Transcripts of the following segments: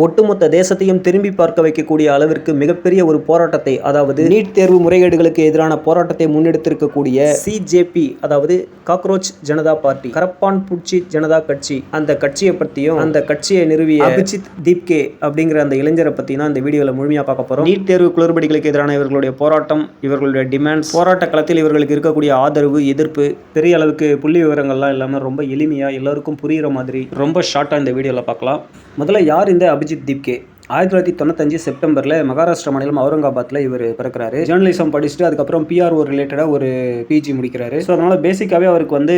ஒட்டுமொத்த தேசத்தையும் திரும்பி பார்க்க வைக்கக்கூடிய அளவிற்கு மிகப்பெரிய ஒரு போராட்டத்தை, அதாவது நீட் தேர்வு முறைகேடுகளுக்கு எதிரான போராட்டத்தை முன்னெடுத்திருக்கக்கூடிய சிஜேபி, அதாவது காக்ரோச் ஜனதா பார்ட்டி, கரப்பான் பூச்சி ஜனதா கட்சி, அந்த கட்சியை பற்றியும் அந்த கட்சியை நிறுவிய அபிஜித் தீப்கே அப்படிங்கிற அந்த இளைஞரை பற்றி தான் இந்த வீடியோவில் முழுமையாக பார்க்க போகிறோம். நீட் தேர்வு குளறுபடிகளுக்கு எதிரான இவர்களுடைய போராட்டம், இவர்களுடைய டிமாண்ட்ஸ், போராட்ட களத்தில் இவர்களுக்கு இருக்கக்கூடிய ஆதரவு, எதிர்ப்பு, பெரிய அளவுக்கு புள்ளி விவரங்கள்லாம் இல்லாமல் ரொம்ப எளிமையாக எல்லாருக்கும் புரிகிற மாதிரி ரொம்ப ஷார்ட்டாக இந்த வீடியோவில் பார்க்கலாம். முதல்ல யார் இந்த அபிஜித் தீப்கே? 1995 செப்டம்பரில் மகாராஷ்டிரா மாநிலம் அவுரங்காபாத்தில் இவர் பிறக்கிறாரு. ஜேர்னலிசம் படிச்சுட்டு அதுக்கப்புறம் பிஆர்ஓ ரிலேட்டடாக ஒரு பிஜி முடிக்கிறாரு. ஸோ அதனால் பேசிக்காகவே அவருக்கு வந்து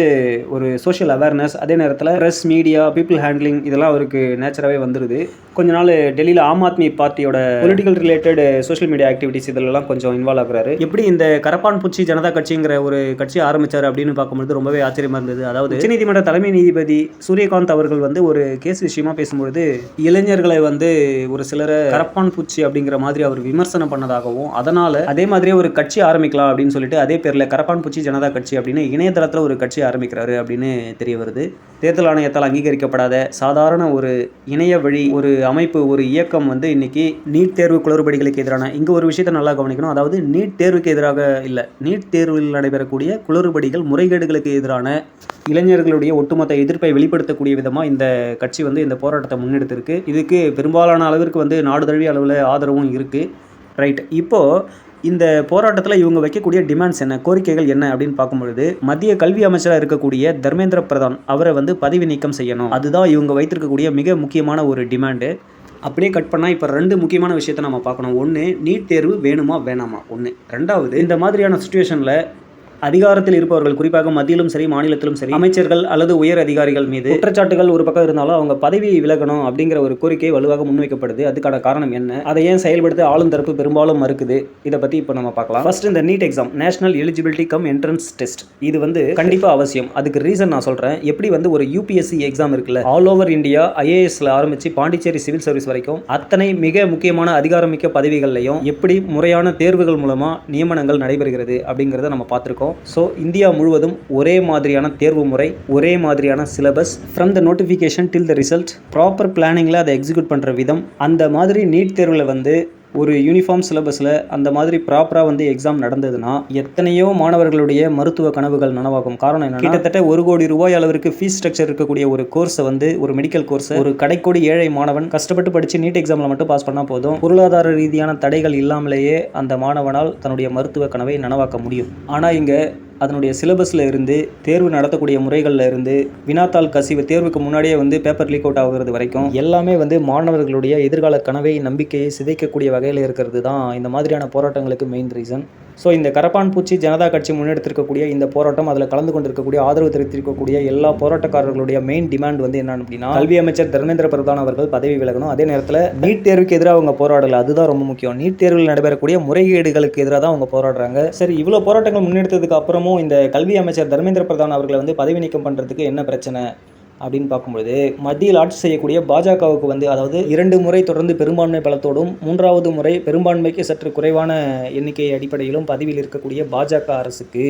ஒரு சோஷியல் அவேர்னஸ், அதே நேரத்தில் ப்ரெஸ், மீடியா, பீப்புள் ஹேண்ட்லிங் இதெல்லாம் அவருக்கு நேச்சராகவே வந்துடுது. கொஞ்ச நாள் டெல்லியில் ஆம் ஆத்மி பார்ட்டியோட political related social media activities இதெல்லாம் கொஞ்சம் இன்வால்வ் ஆகுறாரு. எப்படி இந்த கரப்பான் பூச்சி ஜனதா கட்சிங்கிற ஒரு கட்சி ஆரம்பித்தார் அப்படின்னு பார்க்கும்போது ரொம்பவே ஆச்சரியமாக இருந்தது. அதாவது உச்சநீதிமன்ற தலைமை நீதிபதி சூரியகாந்த் அவர்கள் வந்து ஒரு கேஸ் விஷயமா பேசும்பொழுது இளைஞர்களை வந்து ஒரு சிலரை கரப்பான் பூச்சி அப்படிங்கிற மாதிரி அவர் விமர்சனம் பண்ணதாகவும், அதனால அதே மாதிரியே ஒரு கட்சி ஆரம்பிக்கலாம் அப்படின்னு சொல்லிட்டு அதே பேரில் கரப்பான் பூச்சி ஜனதா கட்சி அப்படின்னு இணையதளத்தில் ஒரு கட்சி ஆரம்பிக்கிறாரு அப்படின்னு தெரிய வருது. தேர்தல் ஆணையத்தால் அங்கீகரிக்கப்படாத சாதாரண ஒரு இணைய வழி ஒரு அமைப்பு, ஒரு இயக்கம் வந்து இன்னைக்கு நீட் தேர்வு குளறுபடிகளுக்கு எதிரான, இங்க ஒரு விஷயத்தை நல்லா கவனிக்கணும். அதாவது நீட் தேர்வுக்கு எதிராக இல்லை, நீட் தேர்வில் நடைபெறக்கூடிய குளறுபடிகள், முறைகேடுகளுக்கு எதிரான இளைஞர்களுடைய ஒட்டுமொத்த எதிர்ப்பை வெளிப்படுத்தக்கூடிய விதமாக இந்த கட்சி வந்து இந்த போராட்டத்தை முன்னெடுத்திருக்கு. இதுக்கு பெரும்பாலான அளவிற்கு வந்து நாடு தழுவிய அளவில் ஆதரவும் இருக்குது. ரைட், இப்போது இந்த போராட்டத்தில் இவங்க வைக்கக்கூடிய டிமாண்ட்ஸ் என்ன, கோரிக்கைகள் என்ன அப்படின்னு பார்க்கும்பொழுது, மத்திய கல்வி அமைச்சராக இருக்கக்கூடிய தர்மேந்திர பிரதான் அவரை வந்து பதவி நீக்கம் செய்யணும். அதுதான் இவங்க வைத்திருக்கக்கூடிய மிக முக்கியமான ஒரு டிமாண்டு. அப்படியே கட் பண்ணால் இப்போ ரெண்டு முக்கியமான விஷயத்தை நம்ம பார்க்கணும். ஒன்று, நீட் தேர்வு வேணுமா வேணாமா ஒன்று. ரெண்டாவது, இந்த மாதிரியான சுச்சுவேஷனில் அதிகாரத்தில் இருப்பவர்கள், குறிப்பாக மத்தியிலும் சரி மாநிலத்திலும் சரி, அமைச்சர்கள் அல்லது உயர் அதிகாரிகள் மீது குற்றச்சாட்டுகள் ஒரு பக்கம் இருந்தாலும் அவங்க பதவியை விலகணும் அப்படிங்கிற ஒரு கோரிக்கை வலுவாக முன்வைக்கப்படுது. அதுக்கான காரணம் என்ன, அதை ஏன் செயல்படுத்த ஆளும் தரப்பு பெரும்பாலும் மறுக்குது, இதை பற்றி இப்போ நம்ம பார்க்கலாம். ஃபர்ஸ்ட், இந்த NEET exam, national eligibility cum entrance test, இது வந்து கண்டிப்பாக அவசியம். அதுக்கு ரீசன் நான் சொல்கிறேன். எப்படி வந்து ஒரு யூபிஎஸ்சி எக்ஸாம் இருக்குல்ல, ஆல் ஓவர் இந்தியா ஐஏஎஸ்ல ஆரம்பித்து பாண்டிச்சேரி சிவில் சர்வீஸ் வரைக்கும் அத்தனை மிக முக்கியமான அதிகாரமிக்க பதவிகள்லையும் எப்படி முறையான தேர்வுகள் மூலமாக நியமனங்கள் நடைபெறுகிறது அப்படிங்கிறத நம்ம பார்த்துருக்கோம். ஸோ இந்தியா முழுவதும் ஒரே மாதிரியான தேர்வு முறை, ஒரே மாதிரியான syllabus, from the notification till the result, proper பிளானிங்கில் அதை எக்ஸிக்யூட் பண்ணுற விதம், அந்த மாதிரி நீட் தேர்வில் வந்து ஒரு யூனிஃபார்ம் சிலபஸில் அந்த மாதிரி ப்ராப்பராக வந்து எக்ஸாம் நடந்ததுன்னா எத்தனையோ மாணவர்களுடைய மருத்துவ கனவுகள் நனவாகும். காரணம் என்ன, கிட்டத்தட்ட 1 கோடி ரூபாய் அளவிற்கு ஃபீஸ் ஸ்ட்ரக்சர் இருக்கக்கூடிய ஒரு கோர்ஸை வந்து, ஒரு மெடிக்கல் கோர்ஸை ஒரு கடைக்கோடி ஏழை மாணவன் கஷ்டப்பட்டு படித்து நீட் எக்ஸாமில் மட்டும் பாஸ் பண்ணால் போதும், பொருளாதார ரீதியான தடைகள் இல்லாமலேயே அந்த மாணவனால் தன்னுடைய மருத்துவ கனவை நனவாக்க முடியும். ஆனால் இங்கே அதனுடைய சிலபஸில் இருந்து, தேர்வு நடத்தக்கூடிய முறைகளில் இருந்து, வினாத்தாள் கசிவு, தேர்வுக்கு முன்னாடியே வந்து பேப்பர் லீக் அவுட் ஆகுறது வரைக்கும் எல்லாமே வந்து மாணவர்களுடைய எதிர்கால கனவை, நம்பிக்கையை சிதைக்கக்கூடிய வகையில் இருக்கிறது தான் இந்த மாதிரியான போராட்டங்களுக்கு மெயின் ரீசன். ஸோ இந்த கரப்பான் பூச்சி ஜனதா கட்சி முன்னெடுத்திருக்கக்கூடிய இந்த போராட்டம், அதில் கலந்து கொண்டிருக்கக்கூடிய, ஆதரவு தெரிவித்திருக்கக்கூடிய எல்லா போராட்டக்காரர்களுடைய மெயின் டிமாண்ட் வந்து என்னன்னு அப்படின்னா, கல்வி அமைச்சர் தர்மேந்திர பிரதான் அவர்கள் பதவி விலகணும். அதே நேரத்தில் நீட் தேர்வுக்கு எதிராக அவங்க போராடலை, அதுதான் ரொம்ப முக்கியம். நீட் தேர்வில் நடைபெறக்கூடிய முறைகேடுகளுக்கு எதிராக தான் அவங்க போராடுறாங்க. சரி, இவ்வளோ போராட்டங்கள் முன்னெடுத்ததுக்கு அப்புறமும் இந்த கல்வி அமைச்சர் தர்மேந்திர பிரதான் அவர்களை வந்து பதவி நீக்கம் பண்ணுறதுக்கு என்ன பிரச்சனை அப்படின்னு பார்க்கும்பொழுது, மத்தியில் ஆட்சி செய்யக்கூடிய பாஜகவுக்கு வந்து, அதாவது 2 முறை தொடர்ந்து பெரும்பான்மை பலத்தோடும் 3வது முறை பெரும்பான்மைக்கு சற்று குறைவான எண்ணிக்கை அடிப்படையிலும் பதவியில் இருக்கக்கூடிய பாஜக அரசுக்கு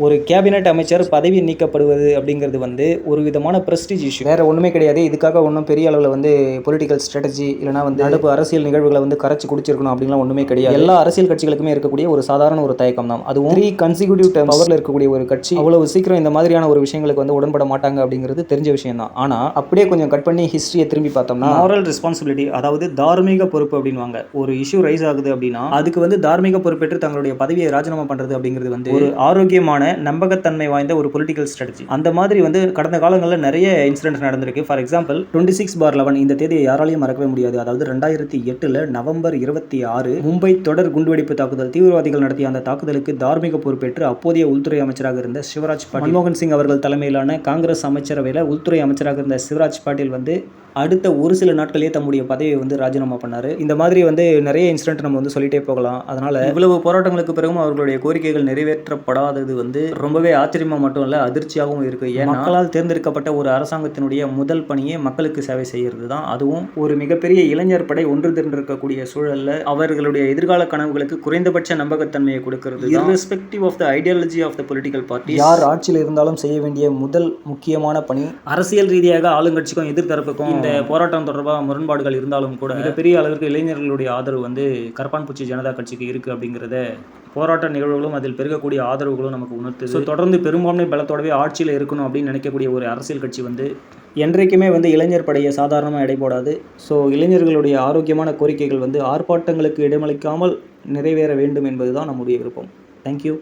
ஒரு கேபினெட் அமைச்சர் பதவி நீக்கப்படுவது அப்படிங்கிறது வந்து ஒரு விதமான பிரஸ்டீஜ் இஷ்யூ, வேற ஒன்றுமே கிடையாது. இதுக்காக ஒன்றும் பெரிய அளவில் வந்து பொலிட்டிக்கல் ஸ்ட்ராட்டஜி இல்லைனா வந்து நடப்பு அரசியல் நிகழ்வுகளை வந்து கரைச்சி குடிச்சிருக்கணும் அப்படின்லாம் ஒன்றுமே கிடையாது. எல்லா அரசியல் கட்சிகளுக்குமே இருக்கக்கூடிய ஒரு சாதாரண ஒரு தயக்கம் தான். அதுவும் 3 கன்சிக்யூட்டிவ் டர்ம் பவரில் இருக்கக்கூடிய ஒரு கட்சி அவ்வளவு சீக்கிரம் இந்த மாதிரியான ஒரு விஷயங்களுக்கு வந்து உடன்பட மாட்டாங்க அப்படிங்கிறது தெரிஞ்ச விஷயம் தான். ஆனா அப்படியே கொஞ்சம் கட் பண்ணி ஹிஸ்டரியை திரும்பி பார்த்தோம்னா, மாரல் ரெஸ்பான்சிபிலிட்டி, அதாவது தார்மீக பொறுப்பு அப்படின்வாங்க. ஒரு இஷ்யூ ரைஸ் ஆகுது அப்படின்னா அதுக்கு வந்து தார்மீக பொறுப்பேற்று தங்களுடைய பதவியை ராஜினாமா பண்றது அப்படிங்கிறது வந்து ஒரு ஆரோக்கியமான, நம்பகத்தன்மை வாய்ந்த ஒரு பொலிட்டிக்கல் ஸ்ட்ராட்டஜி. அந்த மாதிரி வந்து கடந்த காலங்களில் நிறைய இன்சிடென்ட் நடந்திருக்கு. ஃபார் எக்ஸாம்பிள் 26/11 இந்த தேதியை யாராலையும் மறக்கவே முடியாது. அதாவது 2008 நவம்பர் 26 மும்பை தொடர் குண்டுவெடிப்பு தாக்குதல், தீவிரவாதிகள் நடத்திய அந்த தாக்குதலுக்கு தார்மீக பொறுப்பேற்று அப்போதைய உள்துறை அமைச்சராக இருந்த சிவராஜ் பாட்டீல், மன்மோகன் சிங் அவர்கள் தலைமையிலான காங்கிரஸ் அமைச்சரவையில் உள்துறை அமைச்சராக இருந்த சிவராஜ் பாட்டீல் வந்து அடுத்த ஒரு சில நாட்களே தம்முடைய பதவியை வந்து ராஜினாமா பண்ணார். இந்த மாதிரி வந்து நிறைய இன்சிடென்ட் நம்ம வந்து சொல்லிட்டே போகலாம். அதனால இவ்வளவு போராட்டங்களுக்கு பிறகும் அவர்களுடைய கோரிக்கைகள் நிறைவேற்றப்படாதது வந்து ரொம்பவே ஆச்சரியமா மட்டும் இல்லை, அதிர்ச்சியாகவும் இருக்கு. ஏன்னா மக்களால் தேர்ந்தெடுக்கப்பட்ட ஒரு அரசாங்கத்தினுடைய முதல் பணியே மக்களுக்கு சேவை செய்கிறது தான். அதுவும் ஒரு மிகப்பெரிய இளைஞர் படை ஒன்று திரண்டிருக்கக்கூடிய சூழல்ல அவர்களுடைய எதிர்கால கனவுகளுக்கு குறைந்தபட்ச நம்பகத்தன்மையை கொடுக்கிறது, irrespective of the ideology of the political party. யார் ஆட்சியில் இருந்தாலும் செய்ய வேண்டிய முதல் முக்கியமான பணி அரசியல் அரசியல் ரீதியாக ஆளுங்கட்சிக்கும் எதிர்த்தரப்புக்கும் இந்த போராட்டம் தொடர்பாக முரண்பாடுகள் இருந்தாலும் கூட மிகப்பெரிய அளவிற்கு இளைஞர்களுடைய ஆதரவு வந்து கரப்பான்பூச்சி ஜனதா கட்சிக்கு இருக்குது அப்படிங்கிறத போராட்ட நிகழ்வுகளும் அதில் பெருகக்கூடிய ஆதரவுகளும் நமக்கு உணர்த்துது. ஸோ தொடர்ந்து பெரும்பான்மை பலத்தோடவே ஆட்சியில் இருக்கணும் அப்படின்னு நினைக்கக்கூடிய ஒரு அரசியல் கட்சி வந்து என்றைக்குமே வந்து இளைஞர் படையை சாதாரணமாக எடை போடாது. ஸோ இளைஞர்களுடைய ஆரோக்கியமான கோரிக்கைகள் வந்து ஆர்ப்பாட்டங்களுக்கு இடமளிக்காமல் நிறைவேற வேண்டும் என்பது தான் நம்முடைய விருப்பம். தேங்க்யூ.